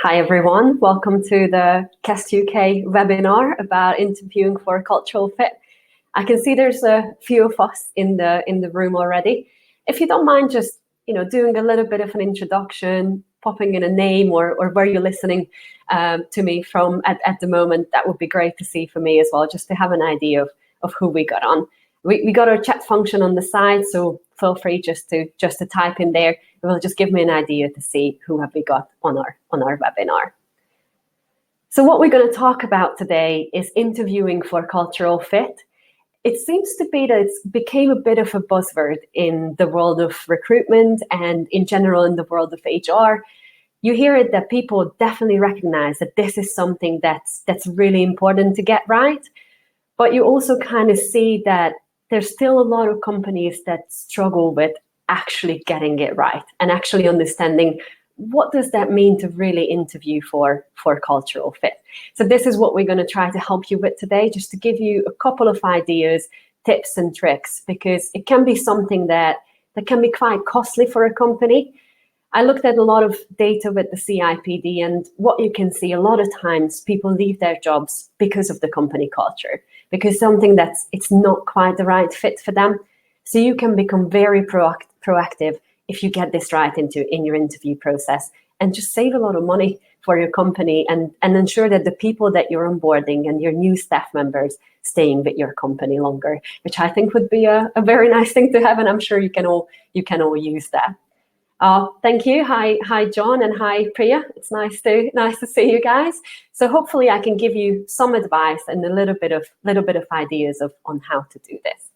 Hi everyone, welcome to the Quest UK webinar about interviewing for a cultural fit. I can see there's a few of us in the room already. If you don't mind just doing a little bit of an introduction, popping in a name or where you're listening to me from at the moment, that would be great to see for me as well, just to have an idea of who we got on. We got our chat function on the side, so feel free just to type in there. It will just give me an idea to see who have we got on our webinar. So what we're going to talk about today is interviewing for cultural fit. It seems to be that it's became a bit of a buzzword in the world of recruitment and in general in the world of HR. You hear it that people definitely recognize that this is something that's really important to get right. But you also kind of see that there's still a lot of companies that struggle with actually getting it right and actually understanding what does that mean to really interview for cultural fit. So this is what we're going to try to help you with today, just to give you a couple of ideas, tips and tricks, because it can be something that can be quite costly for a company. I looked at a lot of data with the CIPD, and what you can see a lot of times people leave their jobs because of the company culture, because something it's not quite the right fit for them. So you can become very proactive if you get this right in your interview process, and just save a lot of money for your company and ensure that the people that you're onboarding and your new staff members staying with your company longer, which I think would be a very nice thing to have, and I'm sure you can all use that. Thank you. Hi, John, and hi, Priya. It's nice to see you guys. So hopefully I can give you some advice and a little bit of ideas on how to do this.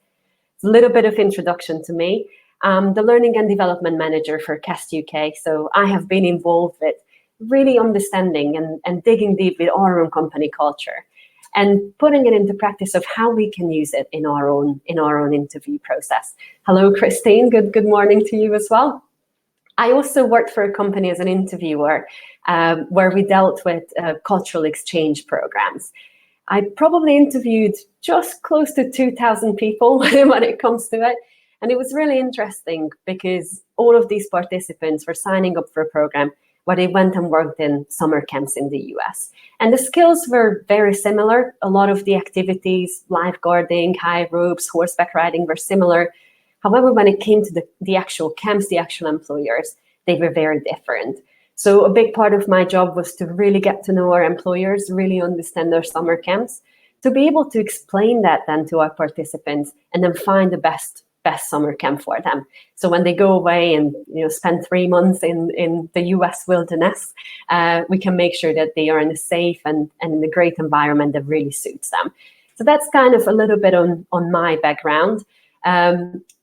A little bit of introduction to me. I'm the Learning and Development Manager for Quest UK. So I have been involved with really understanding and digging deep with our own company culture and putting it into practice of how we can use it in our own interview process. Hello, Christine. Good morning to you as well. I also worked for a company as an interviewer where we dealt with cultural exchange programs. I probably interviewed just close to 2,000 people when it comes to it. And it was really interesting because all of these participants were signing up for a program where they went and worked in summer camps in the US. And the skills were very similar. A lot of the activities, lifeguarding, high ropes, horseback riding were similar. However, when it came to the actual camps, the actual employers, they were very different. So a big part of my job was to really get to know our employers, really understand their summer camps, to be able to explain that then to our participants and then find the best summer camp for them. So when they go away and spend 3 months in the US wilderness, we can make sure that they are in a safe and in a great environment that really suits them. So that's kind of a little bit on my background.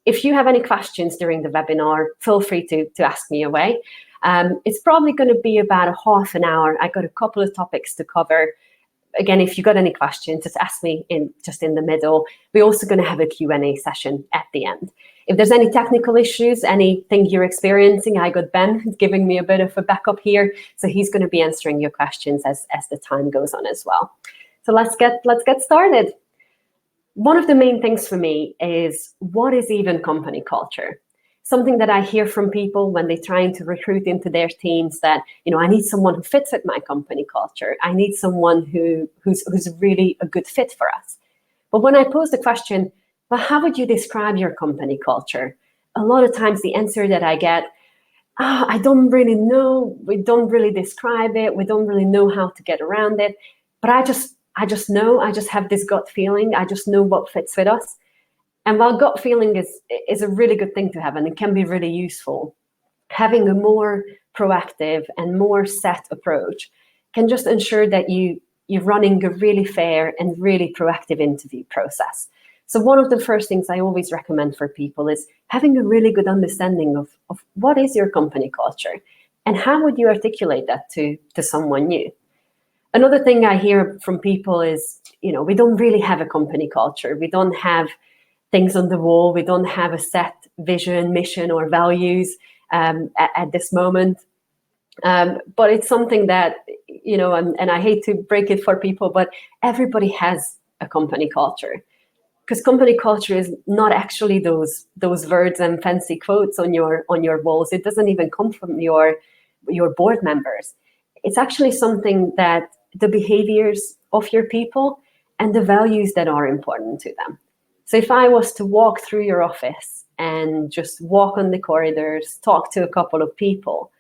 If you have any questions during the webinar, feel free to ask me away. It's probably going to be about a half an hour. I got a couple of topics to cover. Again, if you got any questions, just ask me in the middle. We're also going to have a Q&A session at the end. If there's any technical issues, anything you're experiencing, I got Ben giving me a bit of a backup here. So he's going to be answering your questions as the time goes on as well. So let's get started. One of the main things for me is, what is even company culture? Something that I hear from people when they're trying to recruit into their teams, that, I need someone who fits with my company culture. I need someone who's really a good fit for us. But when I pose the question, well, how would you describe your company culture? A lot of times the answer that I get, I don't really know. We don't really describe it. We don't really know how to get around it. But I just know, I just have this gut feeling. I just know what fits with us. And while gut feeling is a really good thing to have, and it can be really useful, having a more proactive and more set approach can just ensure that you're running a really fair and really proactive interview process. So one of the first things I always recommend for people is having a really good understanding of what is your company culture and how would you articulate that to someone new. Another thing I hear from people is, we don't really have a company culture. We don't have things on the wall. We don't have a set vision, mission, or values at this moment. But it's something that, and I hate to break it for people, but everybody has a company culture. Because company culture is not actually those words and fancy quotes on your walls. It doesn't even come from your board members. It's actually something that the behaviors of your people and the values that are important to them. So if I was to walk through your office and just walk on the corridors, talk to a couple of people,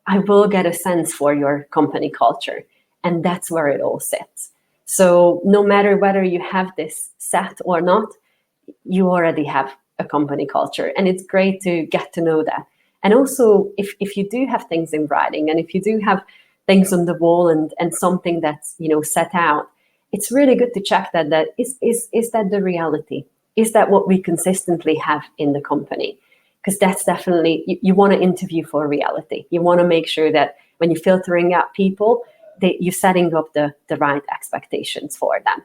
I will get a sense for your company culture. And that's where it all sits. So no matter whether you have this set or not, you already have a company culture. And it's great to get to know that. And also, if you do have things in writing, and if you do have things on the wall and something that's, set out, it's really good to check that is that the reality? Is that what we consistently have in the company? Because that's definitely, you want to interview for reality. You want to make sure that when you're filtering out people, that you're setting up the right expectations for them.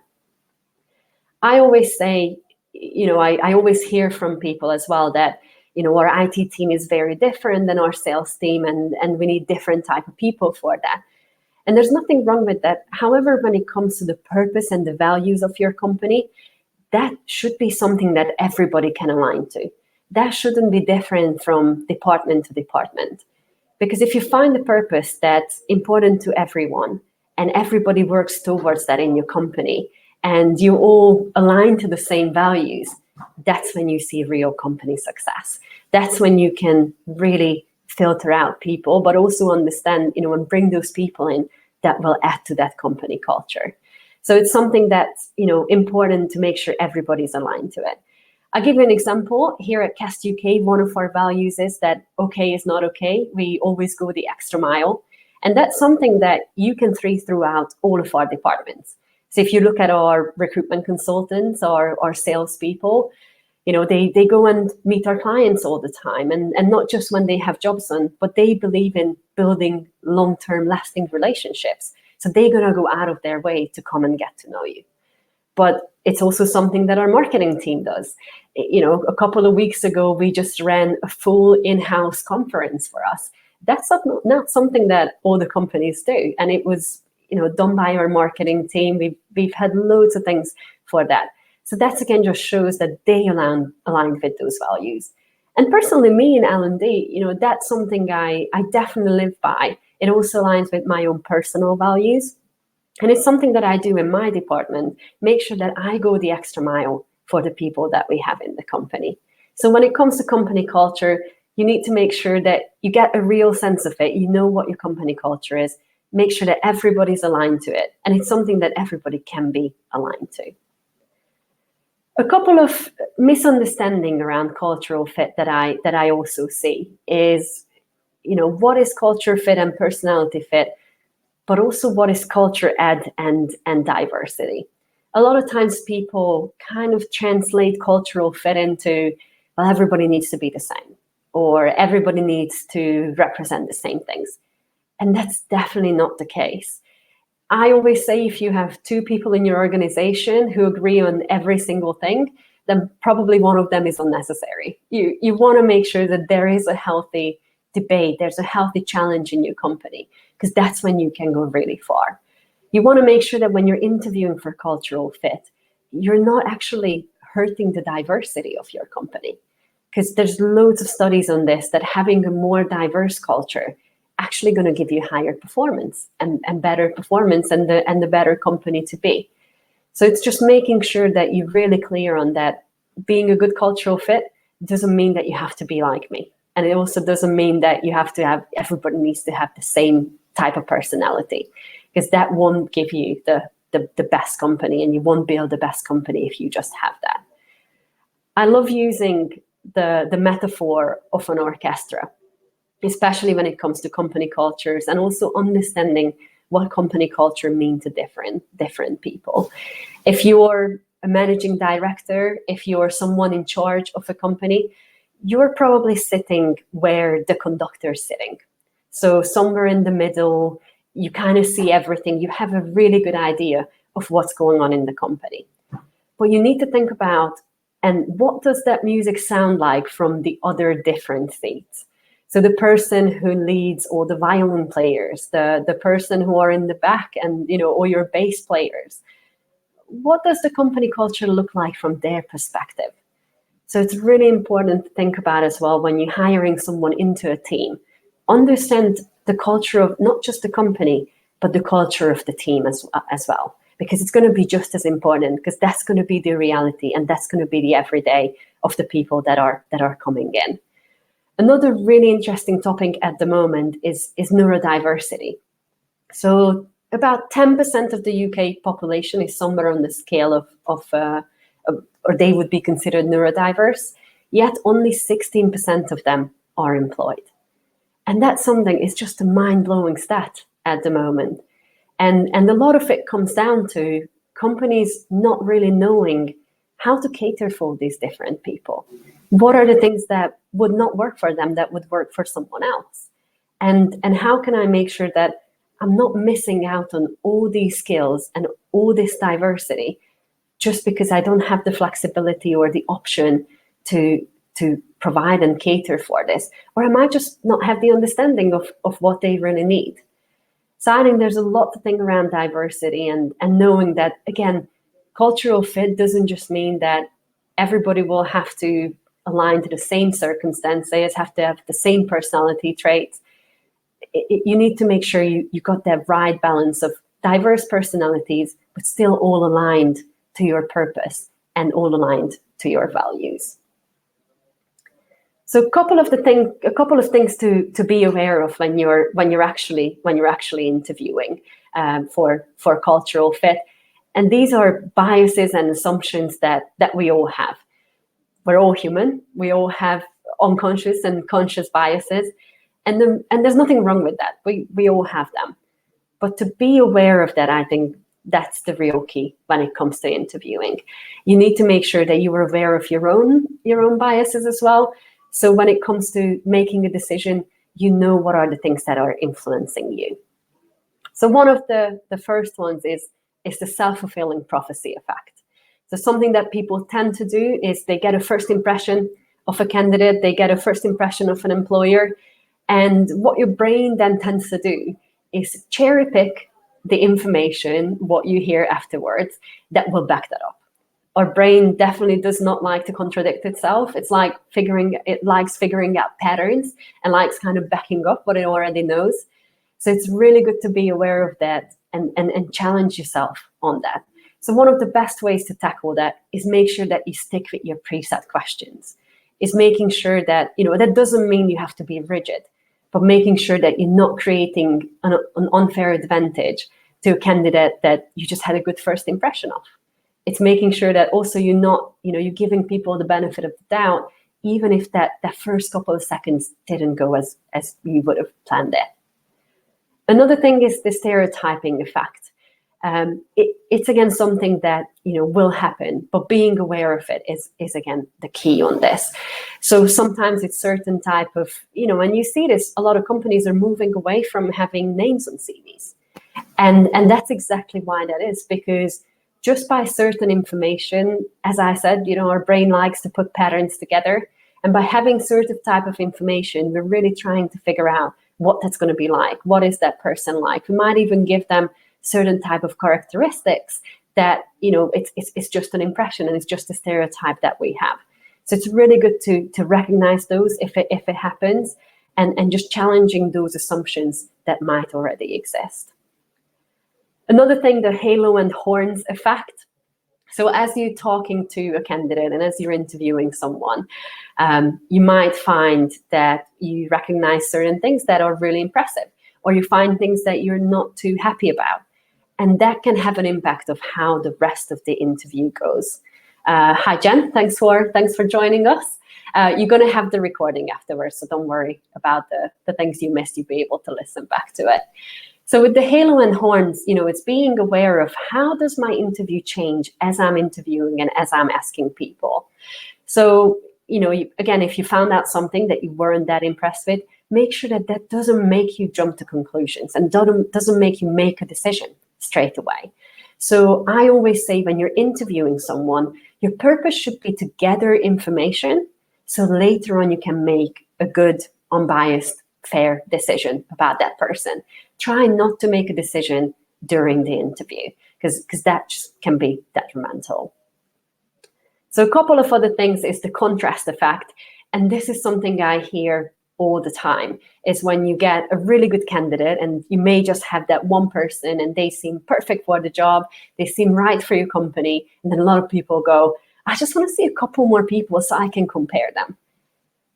I always say, I always hear from people as well that, our IT team is very different than our sales team, and we need different type of people for that. And there's nothing wrong with that. However, when it comes to the purpose and the values of your company, that should be something that everybody can align to. That shouldn't be different from department to department. Because if you find a purpose that's important to everyone and everybody works towards that in your company and you all align to the same values, that's when you see real company success. That's when you can really filter out people, but also understand, and bring those people in that will add to that company culture. So it's something that's, important to make sure everybody's aligned to it. I'll give you an example. Here at Cast UK, one of our values is that okay is not okay. We always go the extra mile. And that's something that you can see throughout all of our departments. So if you look at our recruitment consultants or our salespeople, they go and meet our clients all the time, and not just when they have jobs on, but they believe in building long-term lasting relationships. So they're going to go out of their way to come and get to know you. But it's also something that our marketing team does. A couple of weeks ago, we just ran a full in-house conference for us. That's not something that all the companies do. And it was, done by our marketing team. We've had loads of things for that. So that's, again, just shows that they align with those values. And personally, me in L&D, that's something I definitely live by. It also aligns with my own personal values. And it's something that I do in my department, make sure that I go the extra mile for the people that we have in the company. So when it comes to company culture, you need to make sure that you get a real sense of it. You know what your company culture is. Make sure that everybody's aligned to it. And it's something that everybody can be aligned to. A couple of misunderstanding around cultural fit that I also see is, what is culture fit and personality fit, but also what is culture add and diversity. A lot of times people kind of translate cultural fit into, well, everybody needs to be the same, or everybody needs to represent the same things. And that's definitely not the case. I always say if you have two people in your organization who agree on every single thing, then probably one of them is unnecessary. You want to make sure that there is a healthy debate, there's a healthy challenge in your company, because that's when you can go really far. You want to make sure that when you're interviewing for cultural fit, you're not actually hurting the diversity of your company, because there's loads of studies on this, that having a more diverse culture actually going to give you higher performance and better performance and the better company to be. So it's just making sure that you're really clear on that. Being a good cultural fit doesn't mean that you have to be like me. And it also doesn't mean that you have to have, everybody needs to have the same type of personality, because that won't give you the best company, and you won't build the best company if you just have that. I love using the metaphor of an orchestra, especially when it comes to company cultures, and also understanding what company culture means to different people. If you're a managing director, if you're someone in charge of a company, you're probably sitting where the conductor is sitting. So somewhere in the middle, you kind of see everything. You have a really good idea of what's going on in the company. But you need to think about, and what does that music sound like from the other different seats? So the person who leads all the violin players, the person who are in the back, and all your bass players. What does the company culture look like from their perspective? So it's really important to think about as well when you're hiring someone into a team. Understand the culture of not just the company, but the culture of the team as well. Because it's going to be just as important, because that's going to be the reality, and that's going to be the everyday of the people that are coming in. Another really interesting topic at the moment is neurodiversity. So about 10% of the UK population is somewhere on the scale of or they would be considered neurodiverse, yet only 16% of them are employed. And that's something, it's just a mind-blowing stat at the moment. And a lot of it comes down to companies not really knowing how to cater for these different people. What are the things that would not work for them that would work for someone else? And how can I make sure that I'm not missing out on all these skills and all this diversity just because I don't have the flexibility or the option to provide and cater for this? Or am I just not have the understanding of what they really need? So I think there's a lot to think around diversity and knowing that, again, cultural fit doesn't just mean that everybody will have to align to the same circumstances, have to have the same personality traits. You need to make sure you got that right balance of diverse personalities, but still all aligned to your purpose and all aligned to your values. So a couple of things to be aware of when you're actually interviewing for cultural fit, and these are biases and assumptions that we all have. We're all human. We all have unconscious and conscious biases, and there's nothing wrong with that. We all have them, but to be aware of that, I think that's the real key when it comes to interviewing. You need to make sure that you are aware of your own biases as well. So when it comes to making a decision, you know what are the things that are influencing you. So one of the first ones is the self-fulfilling prophecy effect. So something that people tend to do is they get a first impression of a candidate, they get a first impression of an employer, and what your brain then tends to do is cherry pick the information, what you hear afterwards, that will back that up. Our brain definitely does not like to contradict itself. It likes figuring out patterns and likes kind of backing up what it already knows. So it's really good to be aware of that and challenge yourself on that. So one of the best ways to tackle that is make sure that you stick with your preset questions. Is making sure that, that doesn't mean you have to be rigid, but making sure that you're not creating an unfair advantage to a candidate that you just had a good first impression of. It's making sure that also you're not, you're giving people the benefit of the doubt, even if that first couple of seconds didn't go as you would have planned it. Another thing is the stereotyping effect. It's again something that will happen, but being aware of it is again the key on this. So sometimes it's certain type of, and you see this, a lot of companies are moving away from having names on CVs. And that's exactly why that is, because just by certain information, as I said, our brain likes to put patterns together. And by having certain type of information, we're really trying to figure out what that's going to be like. What is that person like? We might even give them certain type of characteristics that, it's just an impression and it's just a stereotype that we have. So it's really good to recognize those if it happens and just challenging those assumptions that might already exist. Another thing, the halo and horns effect. So as you're talking to a candidate and as you're interviewing someone, you might find that you recognize certain things that are really impressive, or you find things that you're not too happy about. And that can have an impact of how the rest of the interview goes. Hi, Jen. Thanks for joining us. You're going to have the recording afterwards, so don't worry about the things you missed. You'll be able to listen back to it. So with the halo and horns, it's being aware of how does my interview change as I'm interviewing and as I'm asking people. So, again, if you found out something that you weren't that impressed with, make sure that doesn't make you jump to conclusions and doesn't make you make a decision straight away. So I always say when you're interviewing someone, your purpose should be to gather information so later on you can make a good, unbiased, fair decision about that person. Try not to make a decision during the interview because that just can be detrimental. So a couple of other things is the contrast effect. And this is something I hear all the time is when you get a really good candidate and you may just have that one person and they seem perfect for the job, they seem right for your company, and then a lot of people go, I just want to see a couple more people so I can compare them.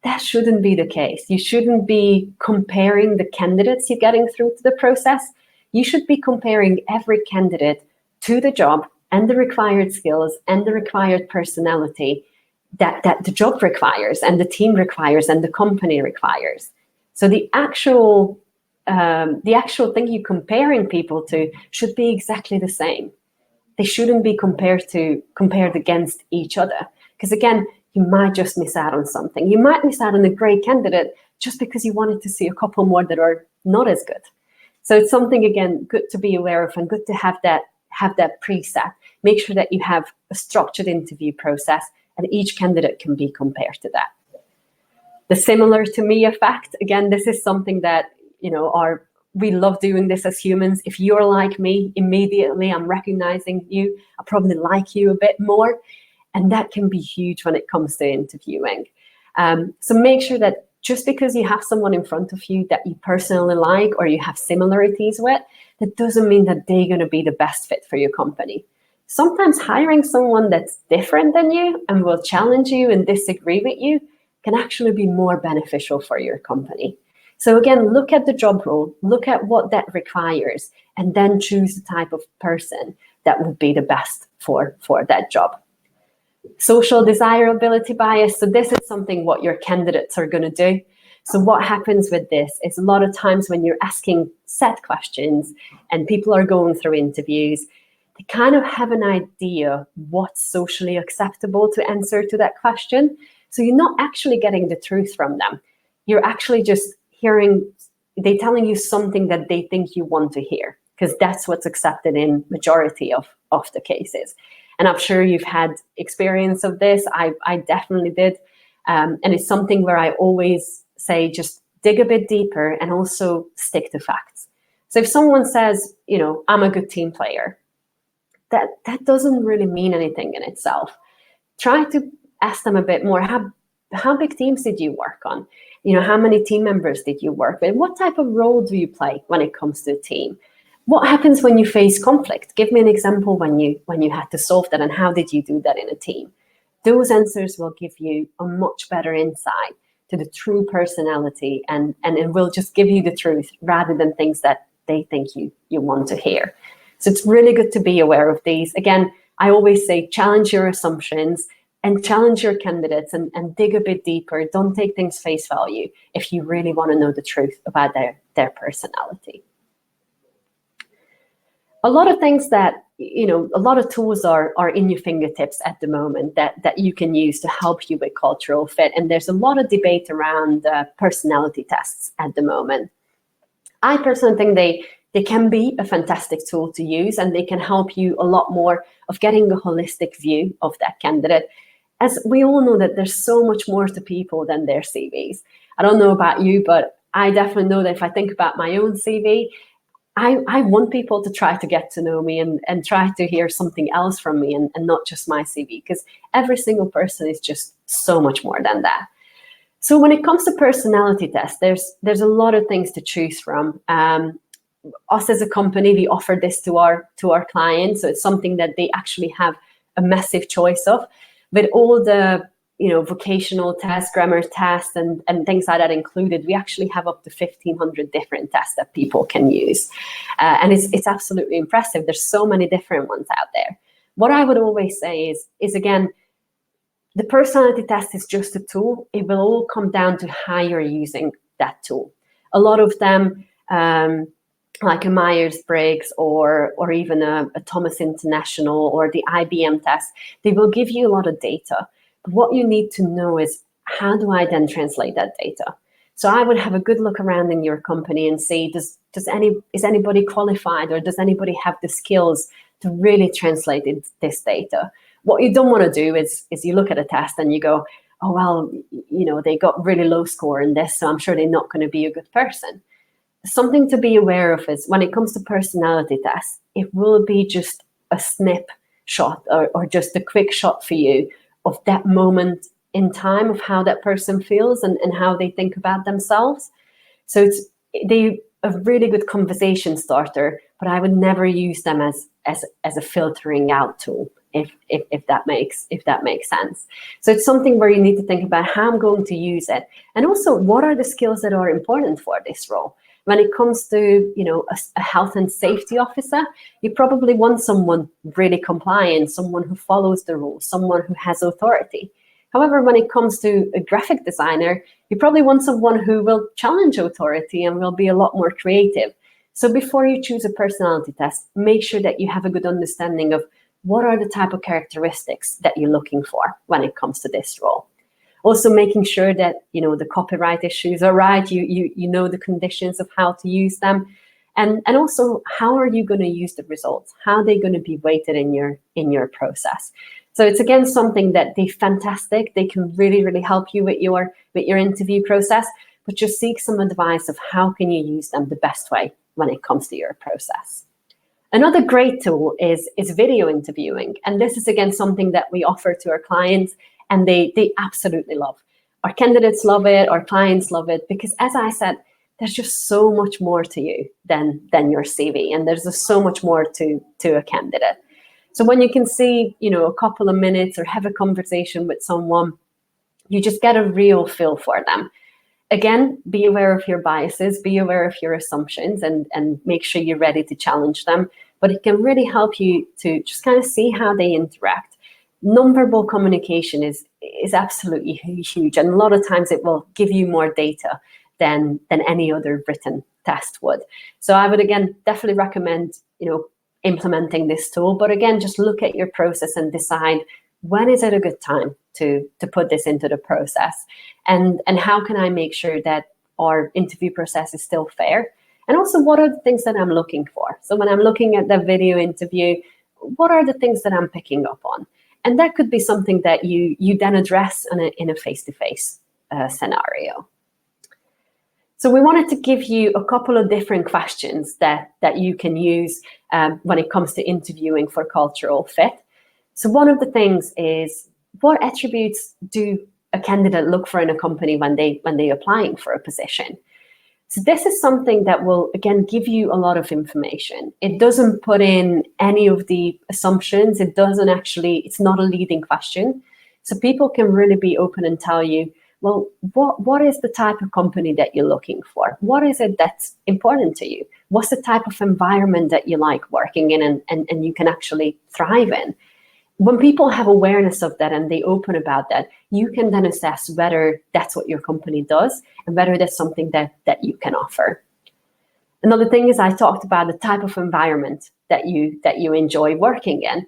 That shouldn't be the case. You shouldn't be comparing the candidates you're getting through to the process. You should be comparing every candidate to the job and the required skills and the required personality that the job requires and the team requires and the company requires. So the actual thing you're comparing people to should be exactly the same. They shouldn't be compared against each other. Because again, you might just miss out on something. You might miss out on a great candidate just because you wanted to see a couple more that are not as good. So it's something, again, good to be aware of and good to have that preset. Make sure that you have a structured interview process and each candidate can be compared to that. The similar to me effect, again, this is something that, we love doing this as humans. If you're like me, immediately I'm recognizing you. I probably like you a bit more. And that can be huge when it comes to interviewing. So make sure that just because you have someone in front of you that you personally like or you have similarities with, that doesn't mean that they're going to be the best fit for your company. Sometimes hiring someone that's different than you and will challenge you and disagree with you can actually be more beneficial for your company. So again, look at the job role, look at what that requires, and then choose the type of person that would be the best for that job. Social desirability bias. So this is something what your candidates are going to do. So what happens with this is a lot of times when you're asking set questions and people are going through interviews, they kind of have an idea what's socially acceptable to answer to that question. So you're not actually getting the truth from them. You're actually just they're telling you something that they think you want to hear, because that's what's accepted in majority of the cases. And I'm sure you've had experience of this. I definitely did. And it's something where I always say, just dig a bit deeper and also stick to facts. So if someone says, I'm a good team player, that doesn't really mean anything in itself. Try to ask them a bit more. How big teams did you work on? How many team members did you work with? What type of role do you play when it comes to a team? What happens when you face conflict? Give me an example when you had to solve that, and how did you do that in a team? Those answers will give you a much better insight to the true personality, and it will just give you the truth rather than things that they think you want to hear. So it's really good to be aware of these. Again, I always say challenge your assumptions and challenge your candidates and dig a bit deeper. Don't take things face value if you really want to know the truth about their personality. A lot of things that, a lot of tools are in your fingertips at the moment that you can use to help you with cultural fit. And there's a lot of debate around personality tests at the moment. I personally think they can be a fantastic tool to use, and they can help you a lot more of getting a holistic view of that candidate. As we all know that there's so much more to people than their CVs. I don't know about you, but I definitely know that if I think about my own CV, I want people to try to get to know me and try to hear something else from me and not just my CV, because every single person is just so much more than that. So when it comes to personality tests, there's a lot of things to choose from. Us as a company, we offer this to our clients, so it's something that they actually have a massive choice of. With all the vocational tests, grammar tests, and things like that included, we actually have up to 1,500 different tests that people can use. And it's absolutely impressive. There's so many different ones out there. What I would always say is again, the personality test is just a tool. It will all come down to how you're using that tool. A lot of them, like a Myers-Briggs or even a Thomas International or the IBM test, they will give you a lot of data. But what you need to know is, how do I then translate that data? So I would have a good look around in your company and see, is anybody qualified, or does anybody have the skills to really translate this data? What you don't want to do is you look at a test and you go, oh, well, they got really low score in this, so I'm sure they're not going to be a good person. Something to be aware of is when it comes to personality tests, it will be just a snapshot or just a quick shot for you of that moment in time of how that person feels and how they think about themselves. So they a really good conversation starter, but I would never use them as a filtering out tool, if that makes sense. So it's something where you need to think about how I'm going to use it, and also what are the skills that are important for this role. When it comes to, you know, a health and safety officer, you probably want someone really compliant, someone who follows the rules, someone who has authority. However, when it comes to a graphic designer, you probably want someone who will challenge authority and will be a lot more creative. So before you choose a personality test, make sure that you have a good understanding of what are the type of characteristics that you're looking for when it comes to this role. Also making sure that, you know, the copyright issues are right, you know the conditions of how to use them, and also how are you going to use the results? How are they going to be weighted in your process? So it's again something that they're fantastic. They can really help you with your interview process, but just seek some advice of how can you use them the best way when it comes to your process. Another great tool is video interviewing, and this is again something that we offer to our clients, and they absolutely love. Our candidates love it, our clients love it, because as I said, there's just so much more to you than your CV, and there's just so much more to a candidate. So when you can see, you know, a couple of minutes or have a conversation with someone, you just get a real feel for them. Again, be aware of your biases, be aware of your assumptions, and make sure you're ready to challenge them. But it can really help you to just kind of see how they interact. Nonverbal communication is absolutely huge, and a lot of times it will give you more data than any other written test would. So I would again definitely recommend, you know, implementing this tool. But again, just look at your process and decide when is it a good time to put this into the process, and how can I make sure that our interview process is still fair, and also what are the things that I'm looking for. So when I'm looking at the video interview, what are the things that I'm picking up on? And that could be something that you then address in a face-to-face scenario. So we wanted to give you a couple of different questions that you can use when it comes to interviewing for cultural fit. So one of the things is, what attributes do a candidate look for in a company when they're applying for a position? So this is something that will, again, give you a lot of information. It doesn't put in any of the assumptions. It doesn't actually, it's not a leading question. So people can really be open and tell you, well, what is the type of company that you're looking for? What is it that's important to you? What's the type of environment that you like working in and you can actually thrive in? When people have awareness of that and they open about that, you can then assess whether that's what your company does and whether that's something that you can offer. Another thing is, I talked about the type of environment that you enjoy working in.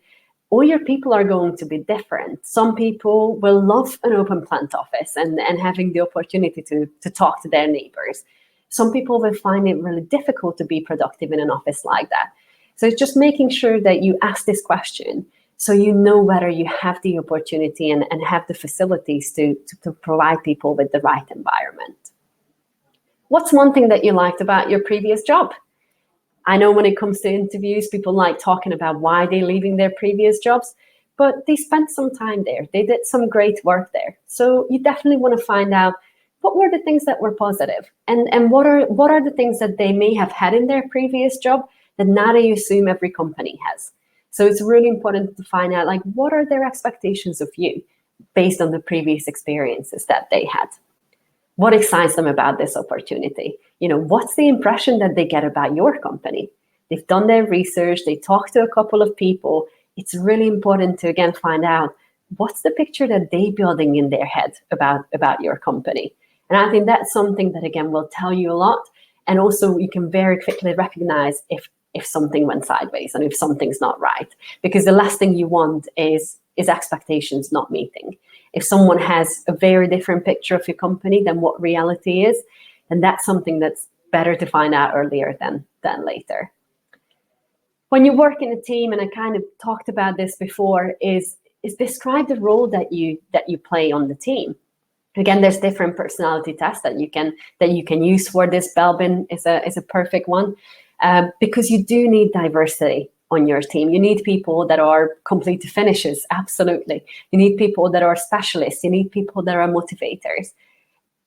All your people are going to be different. Some people will love an open plant office and having the opportunity to talk to their neighbors. Some people will find it really difficult to be productive in an office like that. So it's just making sure that you ask this question, so you know whether you have the opportunity and have the facilities to provide people with the right environment. What's one thing that you liked about your previous job? I know when it comes to interviews, people like talking about why they're leaving their previous jobs, but they spent some time there. They did some great work there. So you definitely want to find out what were the things that were positive, and what are the things that they may have had in their previous job that now they assume every company has. So it's really important to find out, like, what are their expectations of you based on the previous experiences that they had? What excites them about this opportunity? You know, what's the impression that they get about your company? They've done their research, they talked to a couple of people. It's really important to, again, find out what's the picture that they're building in their head about your company. And I think that's something that, again, will tell you a lot. And also you can very quickly recognize if something went sideways and if something's not right, because the last thing you want is expectations not meeting. If someone has a very different picture of your company than what reality is, then that's something that's better to find out earlier than later. When you work in a team, and I kind of talked about this before, is describe the role that you play on the team. Again, there's different personality tests that you can use for this. Belbin is a perfect one. Because you do need diversity on your team. You need people that are complete finishers, absolutely. You need people that are specialists. You need people that are motivators.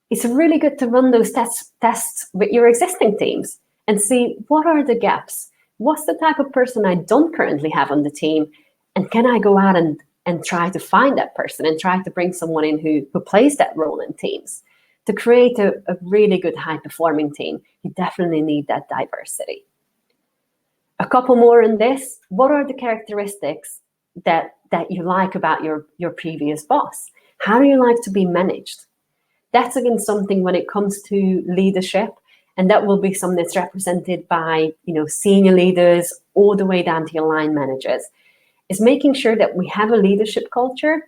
It's really good to run those tests with your existing teams and see what are the gaps. What's the type of person I don't currently have on the team? And can I go out and try to find that person and try to bring someone in who plays that role in teams? To create a really good high-performing team, you definitely need that diversity. A couple more in this. What are the characteristics that you like about your previous boss? How do you like to be managed? That's, again, something when it comes to leadership, and that will be something that's represented by, senior leaders all the way down to your line managers, is making sure that we have a leadership culture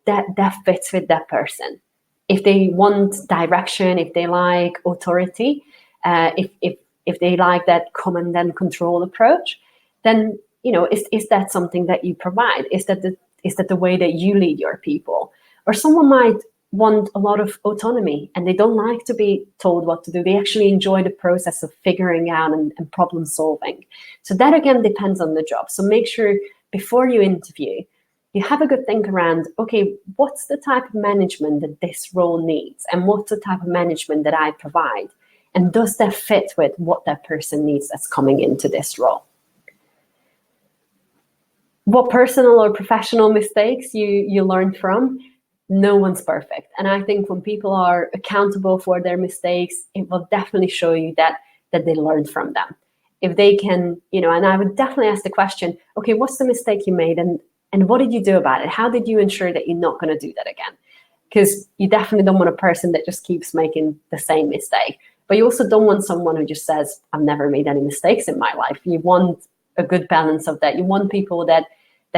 that fits with that person. If they want direction, if they like authority, if they like that command and control approach, then is that something that you provide? Is that the way that you lead your people? Or someone might want a lot of autonomy and they don't like to be told what to do. They actually enjoy the process of figuring out and problem solving. So that, again, depends on the job. So make sure before you interview, you have a good think around, okay, what's the type of management that this role needs? And what's the type of management that I provide? And does that fit with what that person needs that's coming into this role? What personal or professional mistakes you learn from? No one's perfect. And I think when people are accountable for their mistakes, it will definitely show you that they learned from them. If they can, and I would definitely ask the question, okay, what's the mistake you made and what did you do about it? How did you ensure that you're not going to do that again? Because you definitely don't want a person that just keeps making the same mistake. But you also don't want someone who just says, I've never made any mistakes in my life. You want a good balance of that. You want people that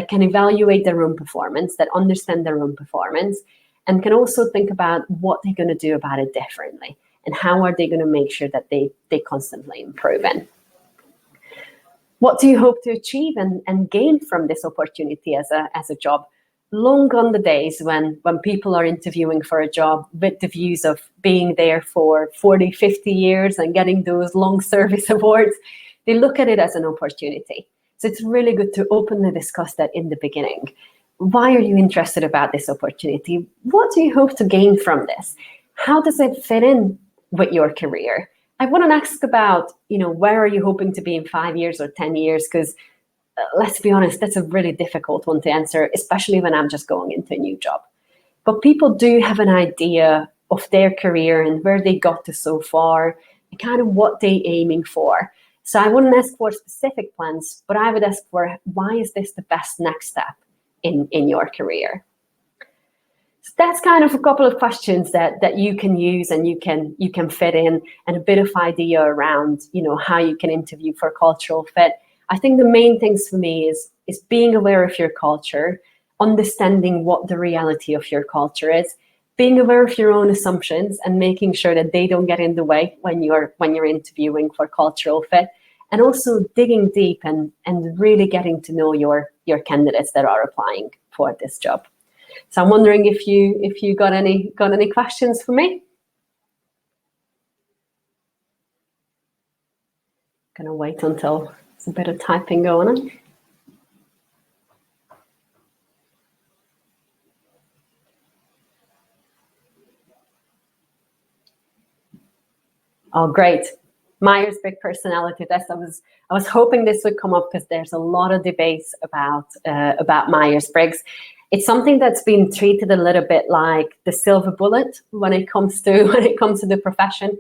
can evaluate their own performance, that understand their own performance, and can also think about what they're going to do about it differently and how are they going to make sure that they constantly improve in. What do you hope to achieve and gain from this opportunity as a job? Long gone the days when people are interviewing for a job with the views of being there for 40, 50 years and getting those long service awards. They look at it as an opportunity. So it's really good to openly discuss that in the beginning. Why are you interested about this opportunity? What do you hope to gain from this? How does it fit in with your career? I want to ask about, where are you hoping to be in 5 years or 10 years? Because let's be honest, that's a really difficult one to answer, especially when I'm just going into a new job. But people do have an idea of their career and where they got to so far and kind of what they're aiming for. So I wouldn't ask for specific plans, but I would ask for, why is this the best next step in your career? So that's kind of a couple of questions that you can use and you can fit in, and a bit of idea around, how you can interview for cultural fit. I think the main things for me is being aware of your culture, understanding what the reality of your culture is, being aware of your own assumptions and making sure that they don't get in the way when you're interviewing for cultural fit, and also digging deep and really getting to know your candidates that are applying for this job. So I'm wondering if you got any questions for me? Gonna wait until there's a bit of typing going on. Oh, great. Myers-Briggs personality test. I was hoping this would come up because there's a lot of debates about Myers-Briggs. It's something that's been treated a little bit like the silver bullet when it comes to the profession.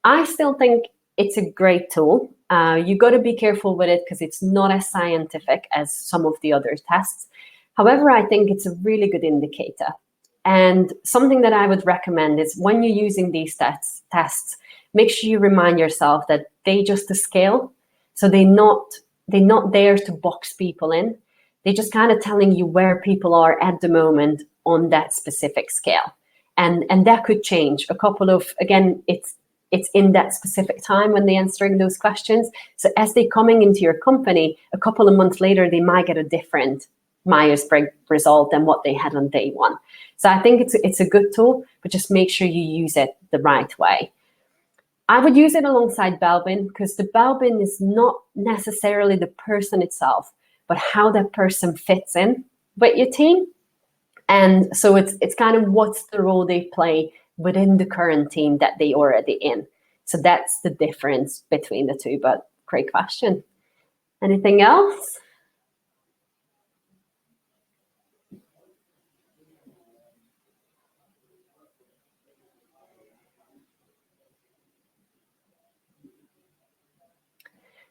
I still think it's a great tool. You got to be careful with it because it's not as scientific as some of the other tests. However, I think it's a really good indicator. And something that I would recommend is when you're using these tests, make sure you remind yourself that they just a scale. So they're not there to box people in. They're just kind of telling you where people are at the moment on that specific scale. And that could change. Again, it's in that specific time when they're answering those questions. So as they're coming into your company, a couple of months later, they might get a different Myers-Briggs result than what they had on day one. So I think it's a good tool, but just make sure you use it the right way. I would use it alongside Belbin, because the Belbin is not necessarily the person itself, but how that person fits in with your team. And so it's kind of what's the role they play within the current team that they already in. So that's the difference between the two, but great question. Anything else?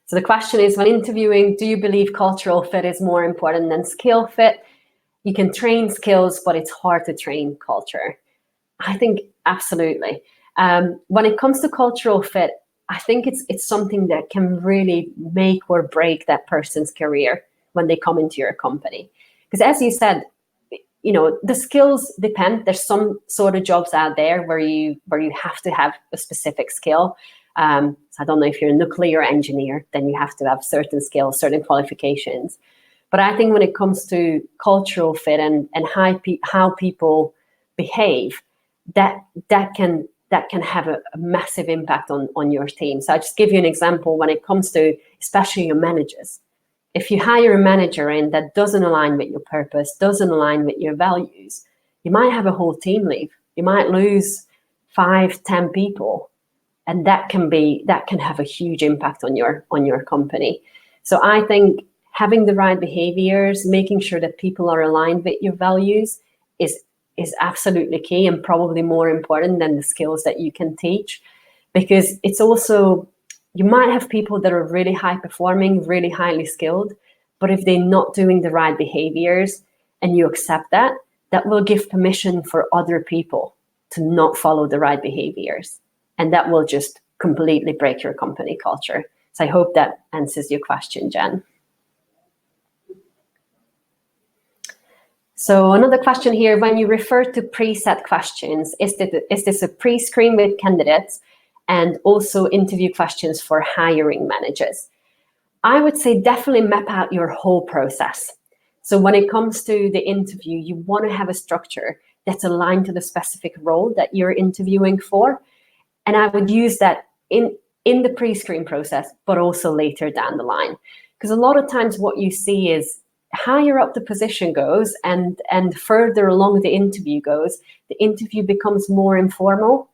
So the question is, when interviewing, do you believe cultural fit is more important than skill fit? You can train skills, but it's hard to train culture. I think absolutely. When it comes to cultural fit, I think it's something that can really make or break that person's career when they come into your company. Because as you said, the skills depend. There's some sort of jobs out there where you have to have a specific skill. So I don't know, if you're a nuclear engineer, then you have to have certain skills, certain qualifications. But I think when it comes to cultural fit and how people behave, that can have a massive impact on your team. So I'll just give you an example when it comes to especially your managers. If you hire a manager in that doesn't align with your purpose, doesn't align with your values, you might have a whole team leave. You might lose 5-10 people, and that can have a huge impact on your company. So I think having the right behaviors, making sure that people are aligned with your values is absolutely key, and probably more important than the skills that you can teach. Because it's also, you might have people that are really high performing, really highly skilled, but if they're not doing the right behaviors and you accept that, that will give permission for other people to not follow the right behaviors. And that will just completely break your company culture. So I hope that answers your question, Jen. So another question here, when you refer to preset questions, is this a pre-screen with candidates and also interview questions for hiring managers? I would say definitely map out your whole process. So when it comes to the interview, you want to have a structure that's aligned to the specific role that you're interviewing for. And I would use that in the pre-screen process, but also later down the line. Because a lot of times what you see is higher up the position goes and further along the interview goes, the interview becomes more informal,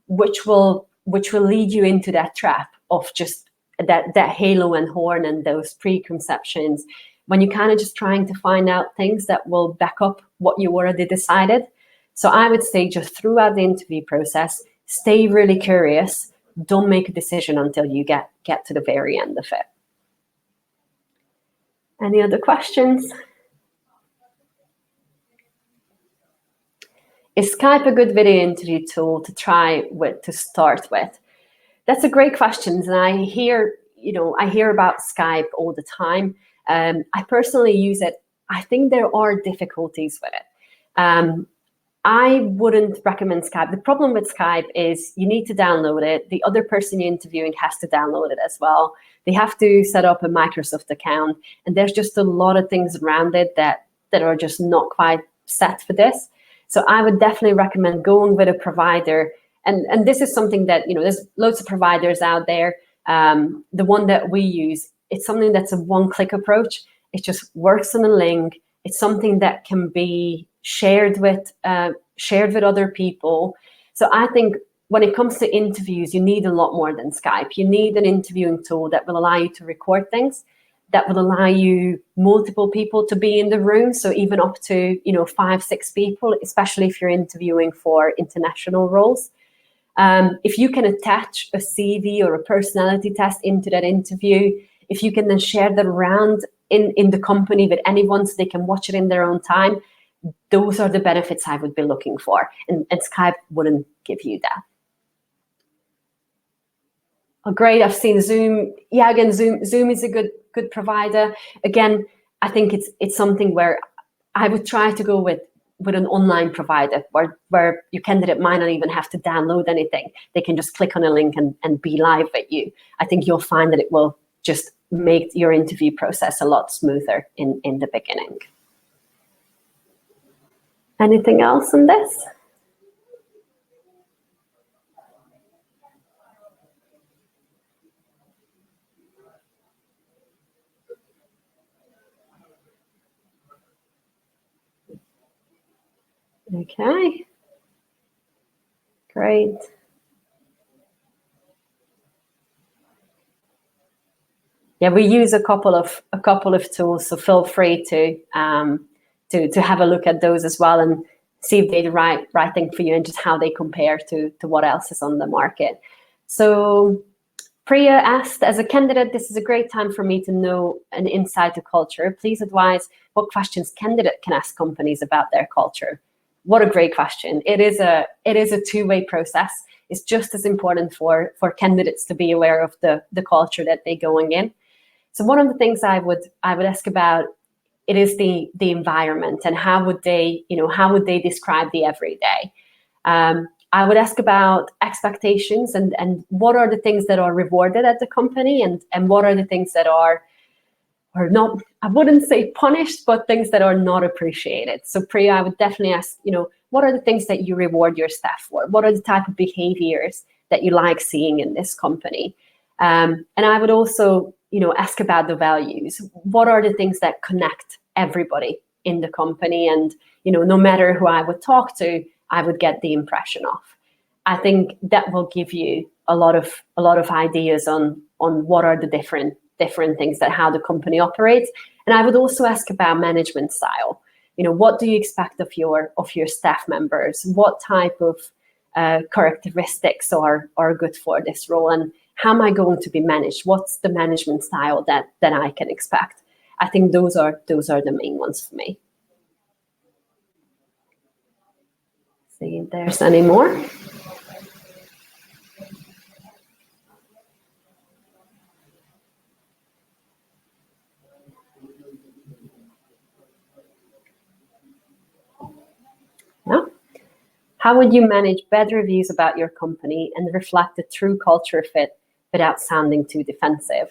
which will lead you into that trap of just that halo and horn and those preconceptions, when you're kind of just trying to find out things that will back up what you already decided. So I would say just throughout the interview process, stay really curious. Don't make a decision until you get to the very end of it. Any other questions? Is Skype a good video interview tool to start with? That's a great question, and I hear about Skype all the time. I personally use it. I think there are difficulties with it. I wouldn't recommend Skype. The problem with Skype is you need to download it. The other person you're interviewing has to download it as well. They have to set up a Microsoft account, and there's just a lot of things around it that are just not quite set for this. So I would definitely recommend going with a provider. And this is something that, there's loads of providers out there. The one that we use, it's something that's a one-click approach. It just works on a link. It's something that can be shared with other people. So I think when it comes to interviews, you need a lot more than Skype. You need an interviewing tool that will allow you to record things, that will allow you multiple people to be in the room. So even up to 5-6 people, especially if you're interviewing for international roles. If you can attach a CV or a personality test into that interview, if you can then share that around in the company with anyone so they can watch it in their own time, those are the benefits I would be looking for. And Skype wouldn't give you that. Oh, great. I've seen Zoom. Yeah, again, Zoom is a good provider. Again, I think it's something where I would try to go with an online provider where your candidate might not even have to download anything. They can just click on a link and be live with you. I think you'll find that it will just make your interview process a lot smoother in the beginning. Anything else on this? Okay, great. Yeah, we use a couple of tools, so feel free to have a look at those as well and see if they're the right thing for you and just how they compare to what else is on the market. So Priya asked, as a candidate, this is a great time for me to know an insight to culture. Please advise what questions candidate can ask companies about their culture. What a great question. It is a two-way process. It's just as important for candidates to be aware of the culture that they're going in. So one of the things I would ask about, it is the environment and how would they describe the everyday. I would ask about expectations and what are the things that are rewarded at the company and what are the things that are not, I wouldn't say punished, but things that are not appreciated. So Priya, I would definitely ask, what are the things that you reward your staff for? What are the type of behaviors that you like seeing in this company? And I would also, ask about the values. What are the things that connect everybody in the company? And, no matter who I would talk to, I would get the impression of. I think that will give you a lot of ideas on what are the different things that how the company operates. And I would also ask about management style. What do you expect of your staff members? What type of characteristics are good for this role? And how am I going to be managed? What's the management style that I can expect? I think those are the main ones for me. See if there's any more. No? How would you manage bad reviews about your company and reflect the true culture fit without sounding too defensive?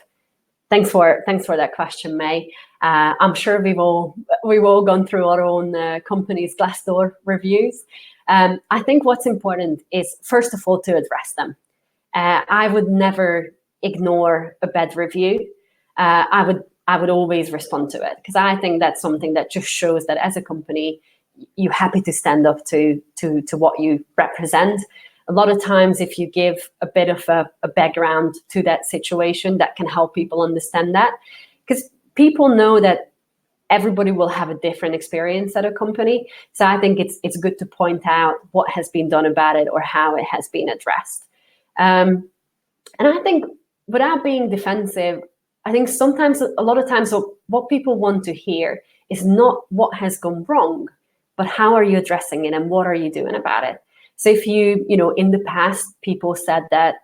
Thanks for that question, May. I'm sure we've all gone through our own company's Glassdoor reviews. I think what's important is, first of all, to address them. I would never ignore a bad review. I would always respond to it, because I think that's something that just shows that as a company, you're happy to stand up to what you represent. A lot of times, if you give a bit of a background to that situation, that can help people understand that, because people know that everybody will have a different experience at a company. So I think it's good to point out what has been done about it or how it has been addressed. And I think without being defensive, I think a lot of times, what people want to hear is not what has gone wrong, but how are you addressing it and what are you doing about it? So if in the past, people said that,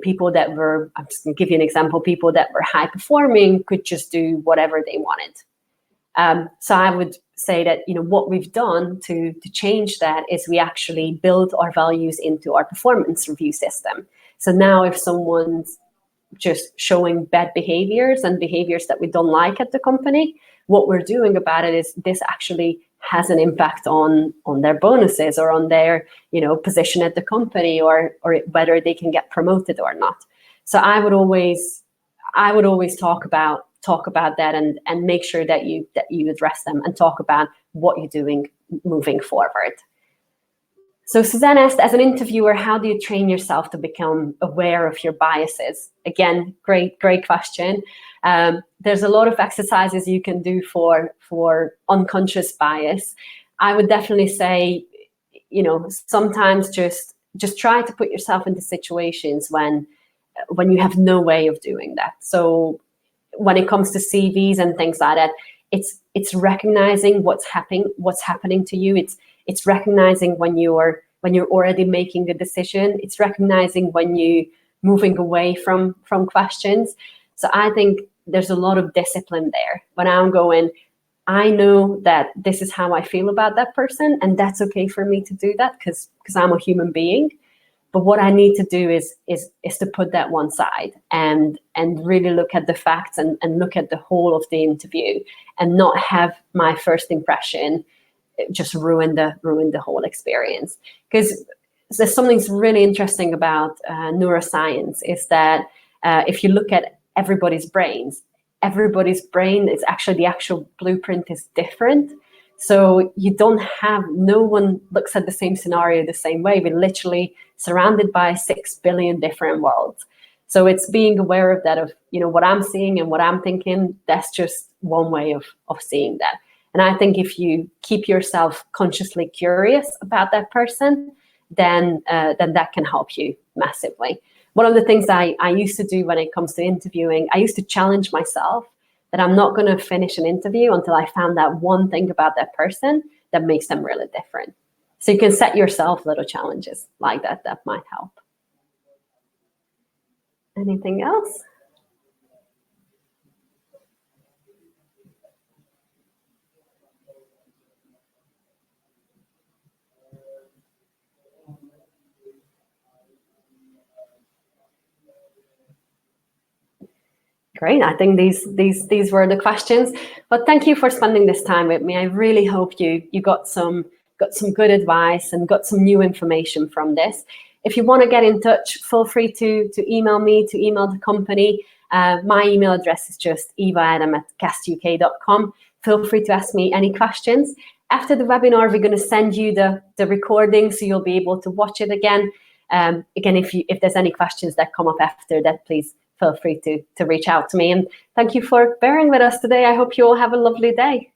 people that were, I'm just going to give you an example, people that were high performing could just do whatever they wanted. So I would say that, what we've done to change that is we actually build our values into our performance review system. So now if someone's just showing bad behaviors and behaviors that we don't like at the company, what we're doing about it is this actually has an impact on their bonuses or on their position at the company or whether they can get promoted or not. So I would always talk about that and make sure that you address them and talk about what you're doing moving forward. So Suzanne asked, as an interviewer, how do you train yourself to become aware of your biases? Again, great question. There's a lot of exercises you can do for unconscious bias. I would definitely say, sometimes just try to put yourself into situations when you have no way of doing that. So when it comes to CVs and things like that, it's recognizing what's happening to you. It's recognizing when you're already making a decision. It's recognizing when you're moving away from questions. So I think there's a lot of discipline there. When I'm going, I know that this is how I feel about that person, and that's okay for me to do that because I'm a human being. But what I need to do is to put that one side and really look at the facts and look at the whole of the interview and not have my first impression just ruin the whole experience. Because there's something really interesting about neuroscience is that if you look at everybody's brain is actually, the actual blueprint is different. So no one looks at the same scenario the same way. We're literally surrounded by 6 billion different worlds. So it's being aware of that, of, what I'm seeing and what I'm thinking. That's just one way of seeing that. And I think if you keep yourself consciously curious about that person, then that can help you massively. One of the things I used to do when it comes to interviewing, I used to challenge myself that I'm not going to finish an interview until I found that one thing about that person that makes them really different. So you can set yourself little challenges like that. That might help. Anything else? Great. I think these were the questions. But thank you for spending this time with me. I really hope you got some good advice and got some new information from this. If you want to get in touch, feel free to email me, to email the company. My email address is just evaadam@castuk.com. Feel free to ask me any questions. After the webinar, we're going to send you the recording, so you'll be able to watch it again. Again, if there's any questions that come up after that, please feel free to reach out to me. And thank you for bearing with us today. I hope you all have a lovely day.